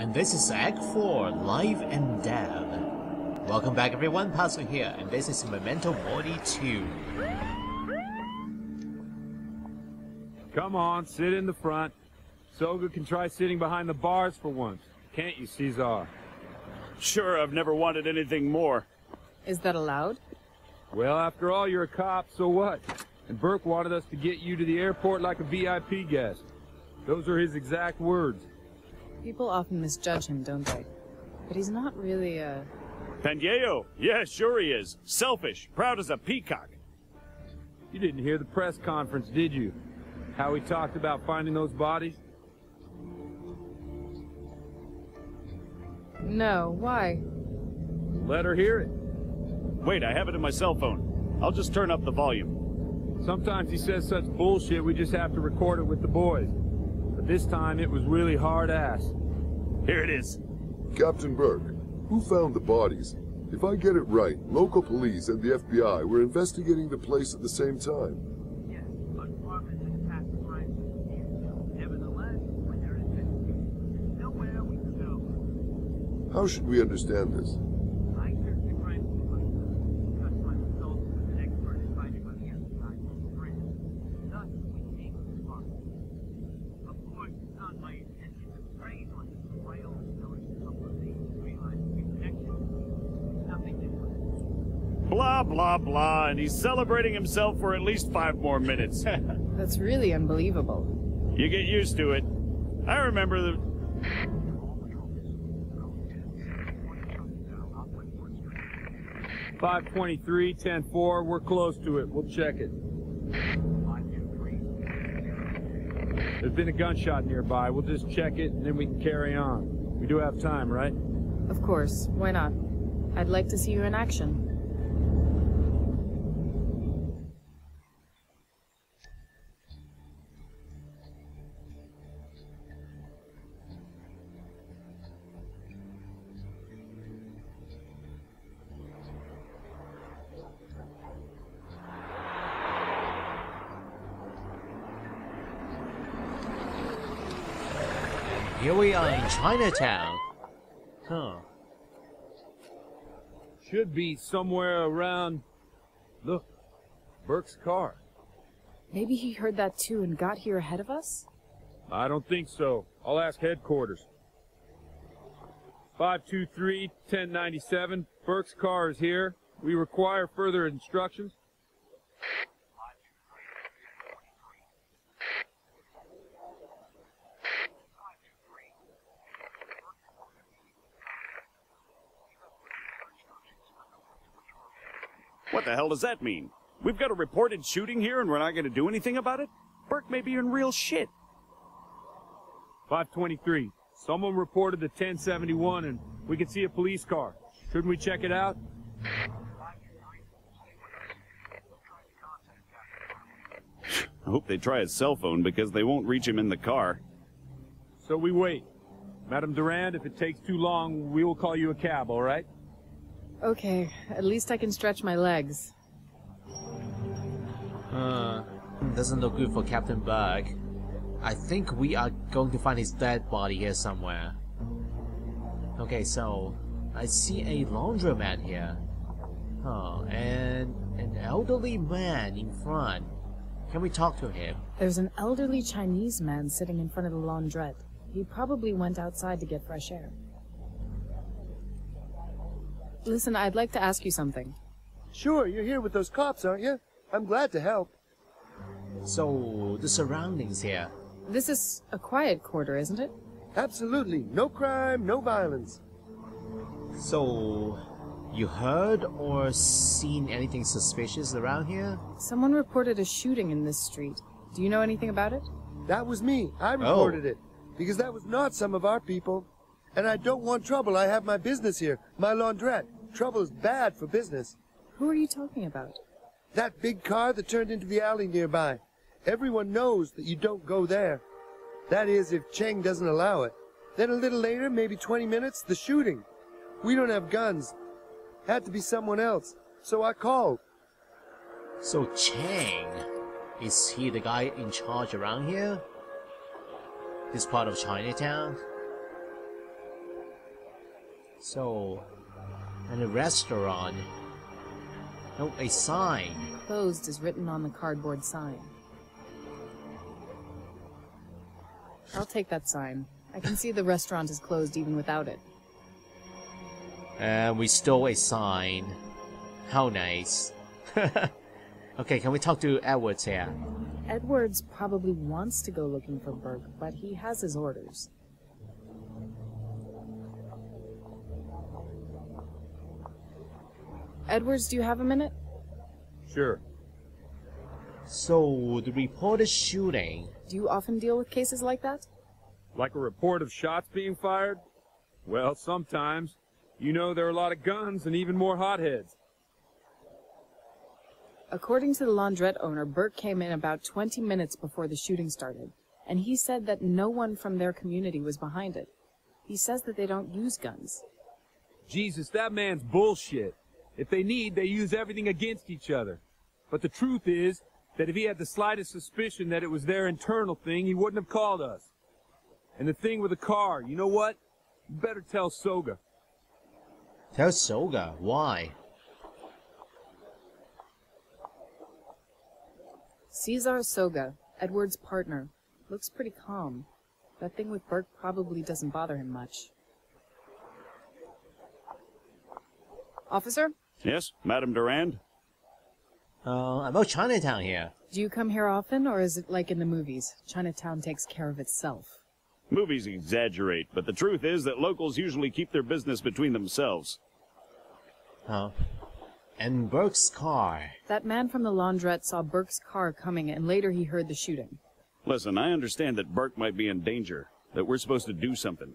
And this is Act 4, Life and Death. Welcome back everyone, Pastor here, and this is Memento Mori 2. Come on, sit in the front. Soga can try sitting behind the bars for once. Can't you, Caesar? Sure, I've never wanted anything more. Is that allowed? Well, after all, you're a cop, so what? And Burke wanted us to get you to the airport like a VIP guest. Those are his exact words. People often misjudge him, don't they? But he's not really a... Pandeo? Yeah, sure he is. Selfish, proud as a peacock. You didn't hear the press conference, did you? How he talked about finding those bodies? No, why? Let her hear it. Wait, I have it in my cell phone. I'll just turn up the volume. Sometimes he says such bullshit we just have to record it with the boys. But this time it was really hard ass. Here it is. Captain Burke, who found the bodies? If I get it right, local police and the FBI were investigating the place at the same time. Yes, but Marvin has passed the crime scene. Nevertheless, when there is investigation, there's nowhere we can go. How should we understand this? I searched the crime scene myself. Discussed my results with an expert invited by the FBI from France. Thus, we came to the spot. Of course, it's not my intention to prey on his trail until in a couple of days to realize the connection. Nothing different. Blah, blah, blah, and he's celebrating himself for at least 5 more minutes. That's really unbelievable. You get used to it. I remember the... 523, 10-4, we're close to it. We'll check it. There's been a gunshot nearby. We'll just check it, and then we can carry on. We do have time, right? Of course, why not? I'd like to see you in action. Here we are in Chinatown. Huh. Should be somewhere around... Look, Burke's car. Maybe he heard that too and got here ahead of us? I don't think so. I'll ask headquarters. 523, 1097, Burke's car is here. We require further instructions. What the hell does that mean? We've got a reported shooting here and we're not going to do anything about it? Burke may be in real shit. 523, someone reported the 1071 and we can see a police car. Shouldn't we check it out? I hope they try his cell phone because they won't reach him in the car. So we wait. Madame Durand, if it takes too long, we will call you a cab, all right? Okay, at least I can stretch my legs. Doesn't look good for Captain Burke. I think we are going to find his dead body here somewhere. Okay, so I see a laundromat here. Oh, and an elderly man in front. Can we talk to him? There's an elderly Chinese man sitting in front of the laundrette. He probably went outside to get fresh air. Listen, I'd like to ask you something. Sure, you're here with those cops, aren't you? I'm glad to help. So, the surroundings here. This is a quiet quarter, isn't it? Absolutely. No crime, no violence. So, you heard or seen anything suspicious around here? Someone reported a shooting in this street. Do you know anything about it? That was me. I reported it. Because that was not some of our people. And I don't want trouble. I have my business here. My laundrette. Trouble is bad for business. Who are you talking about? That big car that turned into the alley nearby. Everyone knows that you don't go there. That is, if Cheng doesn't allow it. Then a little later, maybe 20 minutes, the shooting. We don't have guns. Had to be someone else. So I called. So Cheng, is he the guy in charge around here? This part of Chinatown? So, and a restaurant. Oh, a sign. Closed is written on the cardboard sign. I'll take that sign. I can see the restaurant is closed even without it. And we stole a sign. How nice. Okay, can we talk to Edwards here? Edwards probably wants to go looking for Burke, but he has his orders. Edwards, do you have a minute? Sure. So, the reported shooting. Do you often deal with cases like that? Like a report of shots being fired? Well, sometimes. You know, there are a lot of guns and even more hotheads. According to the laundrette owner, Burke came in about 20 minutes before the shooting started, and he said that no one from their community was behind it. He says that they don't use guns. Jesus, that man's bullshit. If they need, they use everything against each other. But the truth is that if he had the slightest suspicion that it was their internal thing, he wouldn't have called us. And the thing with the car, you know what? You better tell Soga. Tell Soga. Why? Cesar Soga, Edward's partner, looks pretty calm. That thing with Burke probably doesn't bother him much. Officer? Yes, Madame Durand? About Chinatown here. Do you come here often, or is it like in the movies? Chinatown takes care of itself. Movies exaggerate, but the truth is that locals usually keep their business between themselves. Huh? And Burke's car. That man from the laundrette saw Burke's car coming, and later he heard the shooting. Listen, I understand that Burke might be in danger, that we're supposed to do something.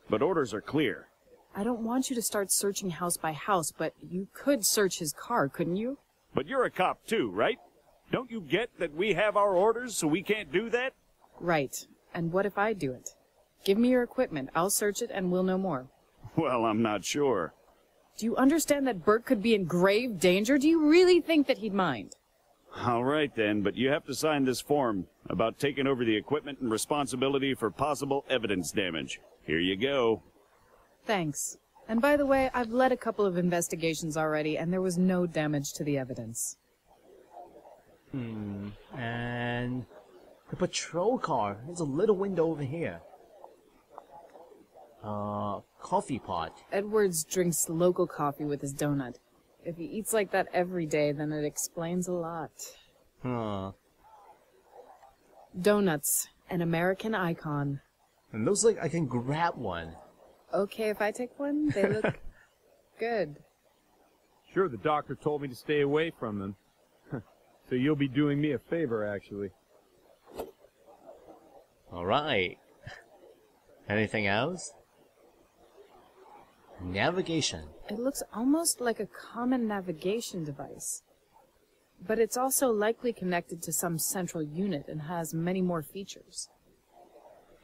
But orders are clear. I don't want you to start searching house by house, but you could search his car, couldn't you? But you're a cop too, right? Don't you get that we have our orders, so we can't do that? Right. And what if I do it? Give me your equipment, I'll search it, and we'll know more. Well, I'm not sure. Do you understand that Burke could be in grave danger? Do you really think that he'd mind? All right then, but you have to sign this form about taking over the equipment and responsibility for possible evidence damage. Here you go. Thanks. And by the way, I've led a couple of investigations already, and there was no damage to the evidence. And the patrol car. There's a little window over here. Coffee pot. Edwards drinks local coffee with his donut. If he eats like that every day, then it explains a lot. Huh. Donuts, an American icon. It looks like I can grab one. Okay if I take one? They look good. Sure, the doctor told me to stay away from them. So you'll be doing me a favor, actually. Alright. Anything else? Navigation. It looks almost like a common navigation device. But it's also likely connected to some central unit and has many more features.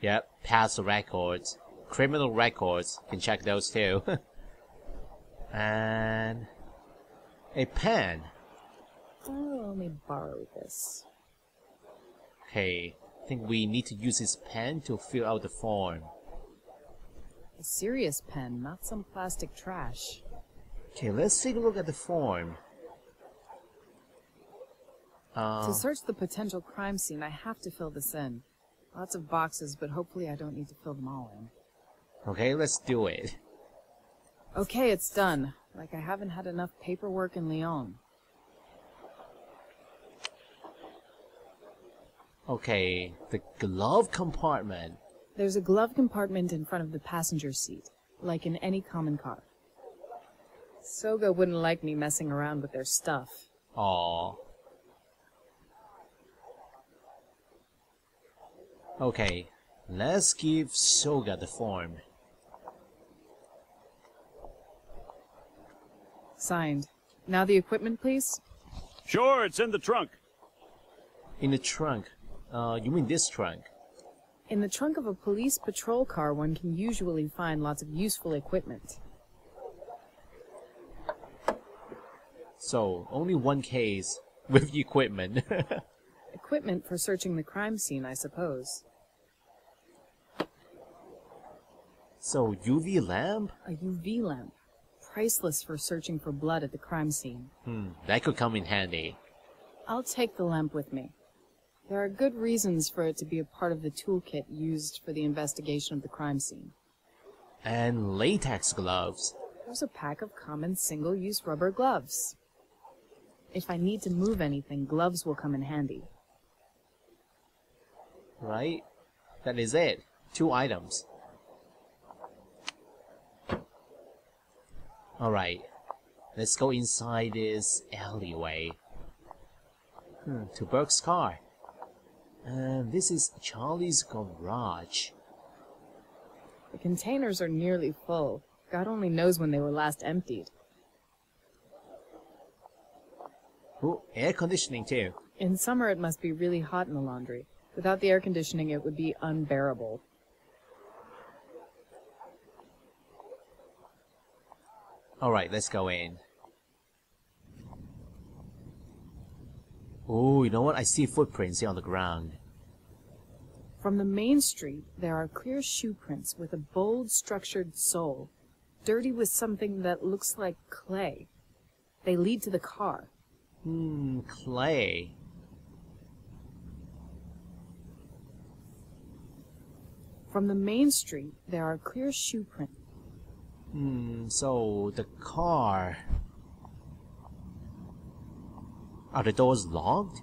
Yep, past records. Criminal records. Can check those too. And a pen. Let me borrow this. Okay, I think we need to use his pen to fill out the form. A serious pen, not some plastic trash. Okay, let's take a look at the form. To search the potential crime scene, I have to fill this in. Lots of boxes, but hopefully I don't need to fill them all in. Okay, let's do it. Okay, it's done. Like I haven't had enough paperwork in Lyon. Okay, the glove compartment. There's a glove compartment in front of the passenger seat, like in any common car. Soga wouldn't like me messing around with their stuff. Aww. Okay, let's give Soga the form. Signed. Now the equipment, please? Sure, it's in the trunk. In the trunk. You mean this trunk? In the trunk of a police patrol car, one can usually find lots of useful equipment. So, only one case with equipment. Equipment for searching the crime scene, I suppose. So, UV lamp? A UV lamp. Priceless for searching for blood at the crime scene. That could come in handy. I'll take the lamp with me. There are good reasons for it to be a part of the toolkit used for the investigation of the crime scene. And latex gloves. There's a pack of common single-use rubber gloves. If I need to move anything, gloves will come in handy. Right? That is it. 2 items. Alright. Let's go inside this alleyway. To Burke's car. And this is Charlie's garage. The containers are nearly full. God only knows when they were last emptied. Ooh, air conditioning too. In summer, it must be really hot in the laundry. Without the air conditioning, it would be unbearable. Alright, let's go in. Oh, you know what? I see footprints here on the ground. From the main street, there are clear shoe prints with a bold, structured sole, dirty with something that looks like clay. They lead to the car. Clay. From the main street, there are clear shoe prints. So the car... Are the doors locked?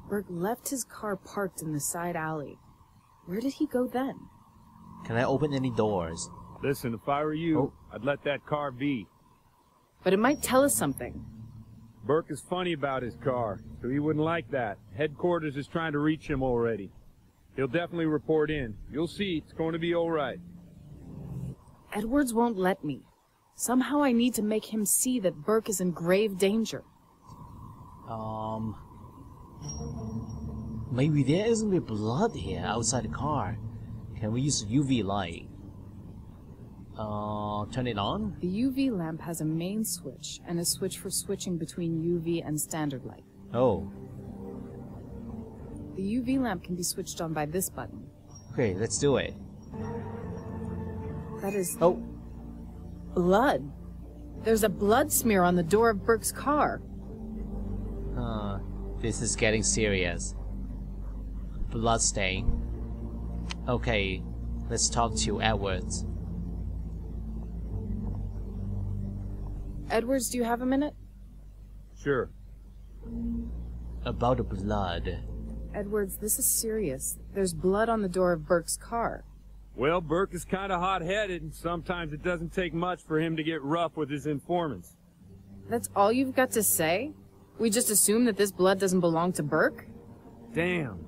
Burke left his car parked in the side alley. Where did he go then? Can I open any doors? Listen, if I were you, I'd let that car be. But it might tell us something. Burke is funny about his car, so he wouldn't like that. Headquarters is trying to reach him already. He'll definitely report in. You'll see, it's going to be all right. Edwards won't let me. Somehow I need to make him see that Burke is in grave danger. Maybe there isn't any blood here outside the car. Can we use UV light? Turn it on? The UV lamp has a main switch and a switch for switching between UV and standard light. Oh. The UV lamp can be switched on by this button. Okay, let's do it. That is... Oh. Blood. There's a blood smear on the door of Burke's car. This is getting serious. Blood stain. Okay, let's talk to Edwards. Edwards, do you have a minute? Sure. About the blood. Edwards, this is serious. There's blood on the door of Burke's car. Well, Burke is kind of hot-headed, and sometimes it doesn't take much for him to get rough with his informants. That's all you've got to say? We just assume that this blood doesn't belong to Burke? Damn.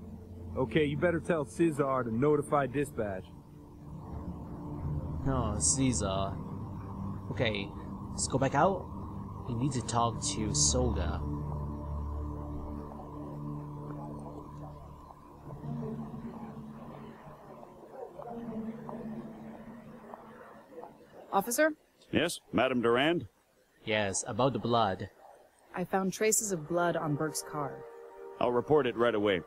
Okay, you better tell Cesar to notify dispatch. No, Caesar. Okay, let's go back out. We need to talk to Soda. Officer? Yes, Madame Durand? Yes, about the blood. I found traces of blood on Burke's car. I'll report it right away.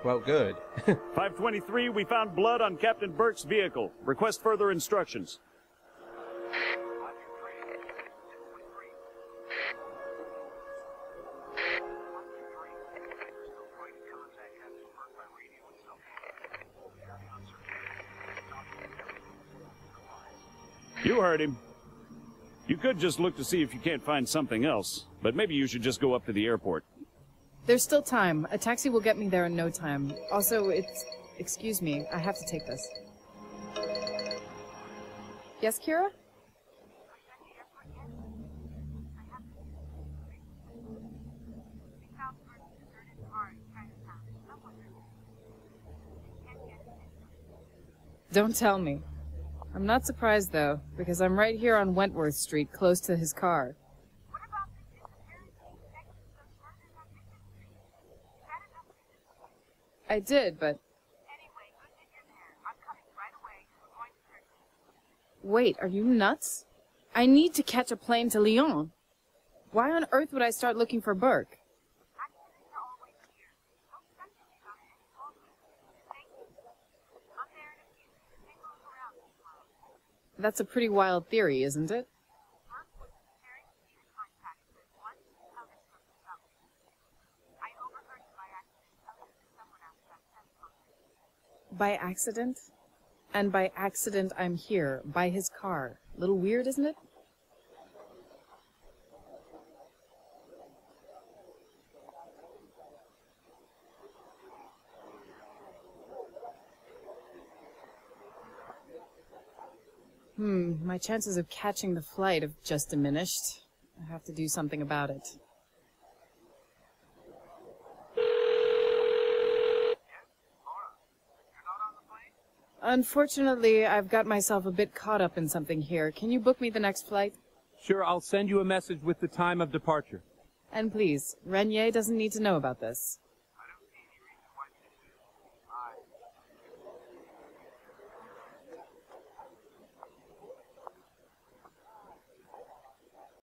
Well, good. 523, we found blood on Captain Burke's vehicle. Request further instructions. You heard him. You could just look to see if you can't find something else, but maybe you should just go up to the airport. There's still time. A taxi will get me there in no time. Also, it's... Excuse me, I have to take this. Yes, Kira? Don't tell me. I'm not surprised, though, because I'm right here on Wentworth Street, close to his car. What about the disappearance connected to those murders on Mission Street? Is that enough to do? I did, but... Anyway, good that you're there. I'm coming right away. We're going to search it. Wait, are you nuts? I need to catch a plane to Lyon. Why on earth would I start looking for Burke? I'm sure you're always here. Don't touch me about any problem. Thank you. I'm there in a few. That's a pretty wild theory, isn't it? By accident? And by accident I'm here, by his car. Little weird, isn't it? My chances of catching the flight have just diminished. I have to do something about it. Unfortunately, I've got myself a bit caught up in something here. Can you book me the next flight? Sure, I'll send you a message with the time of departure. And please, Renier doesn't need to know about this.